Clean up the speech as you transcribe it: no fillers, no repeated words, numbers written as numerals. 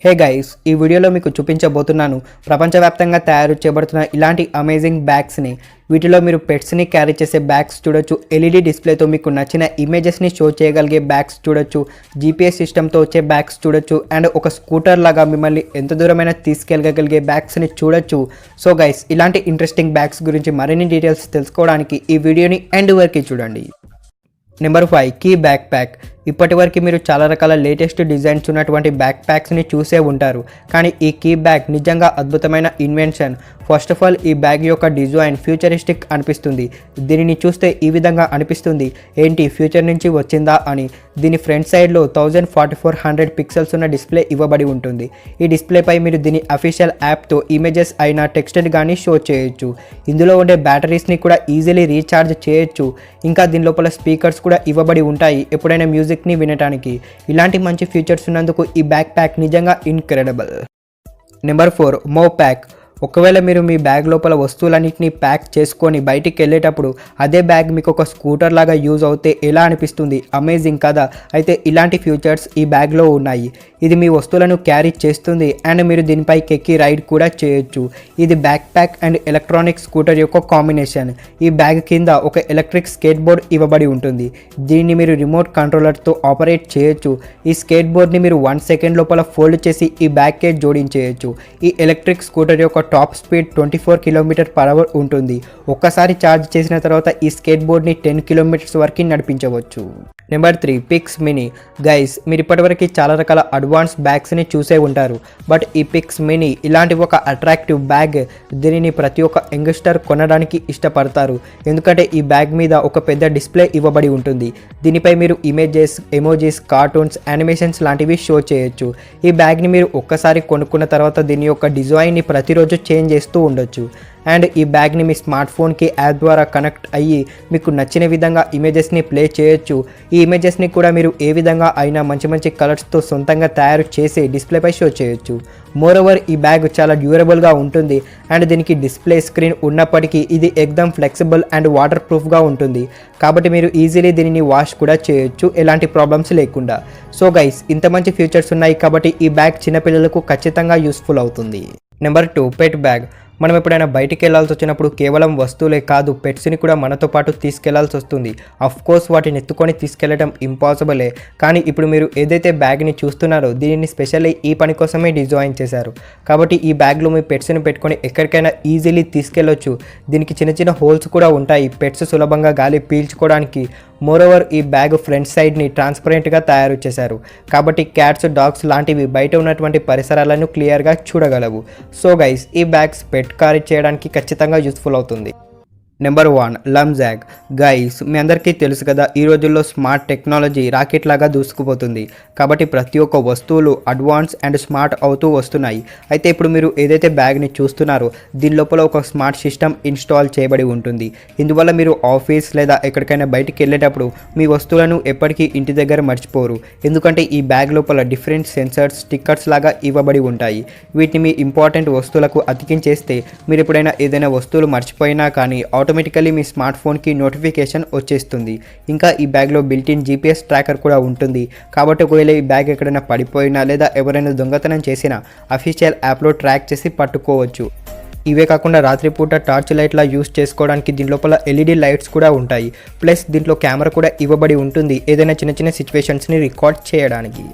Hey guys, ఈ వీడియోలో మీకు చూపించబోతున్నాను ప్రపంచవ్యాప్తంగా తయారు చేయబడుతున్న ఇలాంటి అమేజింగ్ బ్యాగ్స్ని. వీటిలో మీరు పెట్స్ని క్యారీ చేసే బ్యాగ్స్ చూడొచ్చు, ఎల్ఈడి డిస్ప్లేతో మీకు నచ్చిన ఇమేజెస్ని షో చేయగలిగే బ్యాగ్స్ చూడొచ్చు, జీపీఎస్ సిస్టమ్తో వచ్చే బ్యాగ్స్ చూడొచ్చు, అండ్ ఒక స్కూటర్ లాగా మిమ్మల్ని ఎంత దూరమైనా తీసుకెళ్ళగలిగే బ్యాగ్స్ని చూడొచ్చు. సో గైస్, ఇలాంటి ఇంట్రెస్టింగ్ బ్యాగ్స్ గురించి మరిన్ని డీటెయిల్స్ తెలుసుకోవడానికి ఈ వీడియోని ఎండ్ వరకు చూడండి. Number 5 key backpack. ఇప్పటివరకు మీరు చాలా రకాల లేటెస్ట్ డిజైన్స్ ఉన్నటువంటి బ్యాక్ ప్యాక్స్ని చూసే ఉంటారు, కానీ ఈ కీ బ్యాగ్ నిజంగా అద్భుతమైన ఇన్వెన్షన్. ఫస్ట్ ఆఫ్ ఆల్, ఈ బ్యాగ్ యొక్క డిజైన్ ఫ్యూచరిస్టిక్ అనిపిస్తుంది. దీనిని చూస్తే ఈ విధంగా అనిపిస్తుంది, ఏంటి ఫ్యూచర్ నుంచి వచ్చిందా అని. దీని ఫ్రంట్ సైడ్లో 1440 పిక్సెల్స్ ఉన్న డిస్ప్లే ఇవ్వబడి ఉంటుంది. ఈ డిస్ప్లేపై మీరు దీని అఫీషియల్ యాప్తో ఇమేజెస్ అయినా టెక్స్ట్ని కానీ షో చేయొచ్చు. ఇందులో ఉండే బ్యాటరీస్ని కూడా ఈజీలీ రీఛార్జ్ చేయొచ్చు. ఇంకా దీని లోపల స్పీకర్స్ కూడా ఇవ్వబడి ఉంటాయి ఎప్పుడైనా మ్యూజిక్ని వినడానికి. ఇలాంటి మంచి ఫీచర్స్ ఉన్నందుకు ఈ బ్యాక్ ప్యాక్ నిజంగా ఇన్క్రెడిబుల్. నెంబర్ 4 మో ప్యాక్. ఒకవేళ మీరు మీ బ్యాగ్ లోపల వస్తువులన్నింటినీ ప్యాక్ చేసుకొని బయటికి వెళ్ళేటప్పుడు అదే బ్యాగ్ మీకు ఒక స్కూటర్ లాగా యూజ్ అవుతే ఎలా అనిపిస్తుంది? అమేజింగ్ కదా. అయితే ఇలాంటి ఫీచర్స్ ఈ బ్యాగ్లో ఉన్నాయి. ఇది మీ వస్తువులను క్యారీ చేస్తుంది అండ్ మీరు దీనిపైకి ఎక్కి రైడ్ కూడా చేయొచ్చు. ఇది back pack and electronic scooter యొక్క కాంబినేషన్. ఈ బ్యాగ్ కింద ఒక ఎలక్ట్రిక్ స్కేట్ బోర్డ్ ఇవ్వబడి ఉంటుంది. దీన్ని మీరు రిమోట్ కంట్రోలర్తో ఆపరేట్ చేయొచ్చు. ఈ స్కేట్ బోర్డ్ని మీరు 1 సెకండ్ లోపల ఫోల్డ్ చేసి ఈ బ్యాగ్కే జోడించేయచ్చు. ఈ ఎలక్ట్రిక్ స్కూటర్ యొక్క టాప్ స్పీడ్ 24 km/h ఉంటుంది. ఒక్కసారి ఛార్జ్ చేసిన తర్వాత ఈ స్కేట్ బోర్డ్ని 10 km వరకు నడిపించవచ్చు. Number 3 pix mini. గైస్, మీరు ఇప్పటివరకు చాలా రకాల అడ్వాన్స్ బ్యాగ్స్ని చూసే ఉంటారు, బట్ ఈ పిక్స్ మినీ ఇలాంటి ఒక అట్రాక్టివ్ బ్యాగ్. దీనిని ప్రతి ఒక్క యంగ్స్టర్ కొనడానికి ఇష్టపడతారు, ఎందుకంటే ఈ బ్యాగ్ మీద ఒక పెద్ద డిస్ప్లే ఇవ్వబడి ఉంటుంది. దీనిపై మీరు ఇమేజెస్, ఎమోజీస్, కార్టూన్స్, యానిమేషన్స్ లాంటివి షో చేయొచ్చు. ఈ బ్యాగ్ని మీరు ఒక్కసారి కొనుక్కున్న తర్వాత దీని యొక్క డిజైన్ని ప్రతిరోజు చేంజ్ చేస్తూ ఉండొచ్చు. అండ్ ఈ బ్యాగ్ని మీ స్మార్ట్ ఫోన్కి యాప్ ద్వారా కనెక్ట్ అయ్యి మీకు నచ్చిన విధంగా ఇమేజెస్ని ప్లే చేయొచ్చు. ఈ ఇమేజెస్ని కూడా మీరు ఏ విధంగా అయినా మంచి మంచి కలర్స్తో సొంతంగా తయారు చేసి డిస్ప్లేపై షో చేయొచ్చు. మోరోవర్, ఈ బ్యాగ్ చాలా డ్యూరబుల్గా ఉంటుంది అండ్ దీనికి డిస్ప్లే స్క్రీన్ ఉన్నప్పటికీ ఇది ఎక్దమ్ ఫ్లెక్సిబుల్ అండ్ వాటర్ ప్రూఫ్గా ఉంటుంది. కాబట్టి మీరు ఈజీలీ దీనిని వాష్ కూడా చేయొచ్చు ఎలాంటి ప్రాబ్లమ్స్ లేకుండా. సో గైస్, ఇంత మంచి ఫీచర్స్ ఉన్నాయి కాబట్టి ఈ బ్యాగ్ చిన్నపిల్లలకు ఖచ్చితంగా యూస్ఫుల్ అవుతుంది. నెంబర్ 2 పెట్ బ్యాగ్. మనం ఎప్పుడైనా బయటికి వెళ్ళాల్సి వచ్చినప్పుడు కేవలం వస్తువులే కాదు, పెట్స్ని కూడా మనతో పాటు తీసుకెళ్లాల్సి వస్తుంది. కోర్స్ వాటిని ఎత్తుకొని తీసుకెళ్లడం ఇంపాసిబులే, కానీ ఇప్పుడు మీరు ఏదైతే బ్యాగ్ని చూస్తున్నారో దీనిని స్పెషల్లీ ఈ పని కోసమే డిజైన్ చేశారు. కాబట్టి ఈ బ్యాగ్లో మీ పెట్స్ని పెట్టుకొని ఎక్కడికైనా ఈజీలీ తీసుకెళ్లొచ్చు. దీనికి చిన్న చిన్న హోల్స్ కూడా ఉంటాయి పెట్స్ సులభంగా గాలి పీల్చుకోవడానికి. మోరోవర్, ఈ బ్యాగ్ ఫ్రంట్ సైడ్ని ట్రాన్స్పరెంట్గా తయారు చేశారు, కాబట్టి క్యాట్స్, డాగ్స్ లాంటివి బయట ఉన్నటువంటి పరిసరాలను క్లియర్గా చూడగలవు. సో గైస్, ఈ బ్యాగ్స్ పెట్ క్యారీ చేయడానికి ఖచ్చితంగా యూస్ఫుల్ అవుతుంది. నెంబర్ 1 లంజాగ్. గైస్, మీ అందరికీ తెలుసు కదా, ఈ రోజుల్లో స్మార్ట్ టెక్నాలజీ రాకెట్ లాగా దూసుకుపోతుంది. కాబట్టి ప్రతి ఒక్క వస్తువులు అడ్వాన్స్ అండ్ స్మార్ట్ అవుతూ వస్తున్నాయి. అయితే ఇప్పుడు మీరు ఏదైతే బ్యాగ్ని చూస్తున్నారో దీని లోపల ఒక స్మార్ట్ సిస్టమ్ ఇన్స్టాల్ చేయబడి ఉంటుంది. ఇందువల్ల మీరు ఆఫీస్ లేదా ఎక్కడికైనా బయటికి వెళ్ళేటప్పుడు మీ వస్తువులను ఎప్పటికీ ఇంటి దగ్గర మర్చిపోరు, ఎందుకంటే ఈ బ్యాగ్ లోపల డిఫరెంట్ సెన్సర్స్, స్టిక్కర్స్ లాగా ఇవ్వబడి ఉంటాయి. వీటిని మీ ఇంపార్టెంట్ వస్తువులకు అతికించేస్తే మీరు ఎప్పుడైనా ఏదైనా వస్తువులు మర్చిపోయినా కానీ ఆటోమేటికలీ మీ స్మార్ట్ ఫోన్కి నోటిఫికేషన్ వచ్చేస్తుంది. ఇంకా ఈ బ్యాగ్లో బిల్టిన్ జీపీఎస్ ట్రాకర్ కూడా ఉంటుంది. కాబట్టి ఒకవేళ ఈ బ్యాగ్ ఎక్కడైనా పడిపోయినా లేదా ఎవరైనా దొంగతనం చేసినా అఫీషియల్ యాప్లో ట్రాక్ చేసి పట్టుకోవచ్చు. ఇవే కాకుండా రాత్రిపూట టార్చ్ లైట్లా యూస్ చేసుకోవడానికి దీని లోపల ఎల్ఈడి లైట్స్ కూడా ఉంటాయి. ప్లస్ దీంట్లో కెమెరా కూడా ఇవ్వబడి ఉంటుంది, ఏదైనా చిన్న చిన్న సిచ్యువేషన్స్ని రికార్డ్ చేయడానికి.